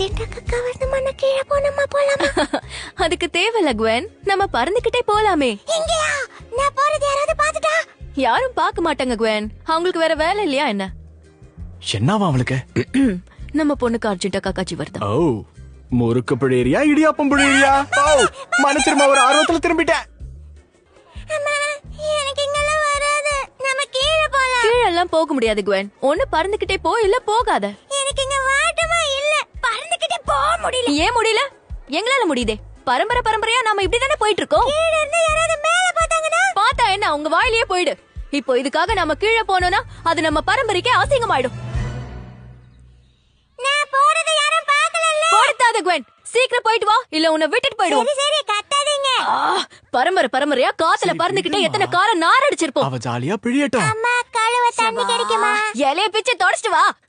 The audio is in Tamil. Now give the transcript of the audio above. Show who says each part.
Speaker 1: சிண்டக்கா வந்து கீழே போனோமா போலாமா?
Speaker 2: அதுக்கு தேவையில்ல குவென், நம்ம பறந்துகிட்டே போலாமே.
Speaker 1: எங்கயா? நான் போறது யாராவது பாத்துட்டா?
Speaker 2: யாரும் பார்க்க மாட்டாங்க குவென், அவங்களுக்கு வேற வேலை இல்லையா என்ன?
Speaker 3: என்னவா அவளுக்கு?
Speaker 2: நம்ம பொண்ணுக்கு அர்ஜென்ட்டா காக்காச்சி வருது.
Speaker 3: ஓ, முறுக்கு பிழையா இடியாப்பம் பிழையா? ஓ, மனசிருமா ஒரு ஆர்வத்துல திரும்பிட்டேன்.
Speaker 1: எனக்கு இங்கெல்லாம் வராது. நம்ம கீழே போலாம்.
Speaker 2: கீழே எல்லாம் போக முடியாது குவென், ஒண்ணு பறந்துகிட்டே போ இல்ல போகாத.
Speaker 1: எனக்கு இங்க வாட்டமா இல்ல, பறந்துகிட்டே போக முடியல.
Speaker 2: ஏன் முடியல? எங்களால முடியுதே. பரம்பரையா நாம இப்படிதானே போயிட்டு இருக்கோம்.
Speaker 1: கீழ இருந்து யாராவது மேல பார்த்தாங்கன்னா?
Speaker 2: பார்த்தா என்ன, உங்க வாயிலேயே போயிடு. இப்போ இதுக்காக நாம கீழே போனோம்னா அது நம்ம பரம்பரைக்கே அசிங்கமாயிடும்.
Speaker 1: நான் போறதை யாரும் பார்க்கலல்ல.
Speaker 2: போடுத்தாத குவென், சீக்கிரம் போயிட்டு வா, இல்ல உன்னை விட்டுட்டு போயிடுவோம்.
Speaker 1: சரி கத்தாதீங்க.
Speaker 2: பரம்பரையா காத்துல பறந்துகிட்டே எத்தனை காரை நார் அடிச்சிருப்போம்.
Speaker 3: அவ ஜாலியா பிழியட்டும்.
Speaker 1: அம்மா கழுவ தண்ணி கிடைக்குமா?
Speaker 2: இலைய பிச்சு தொடச்சிட்டு வா.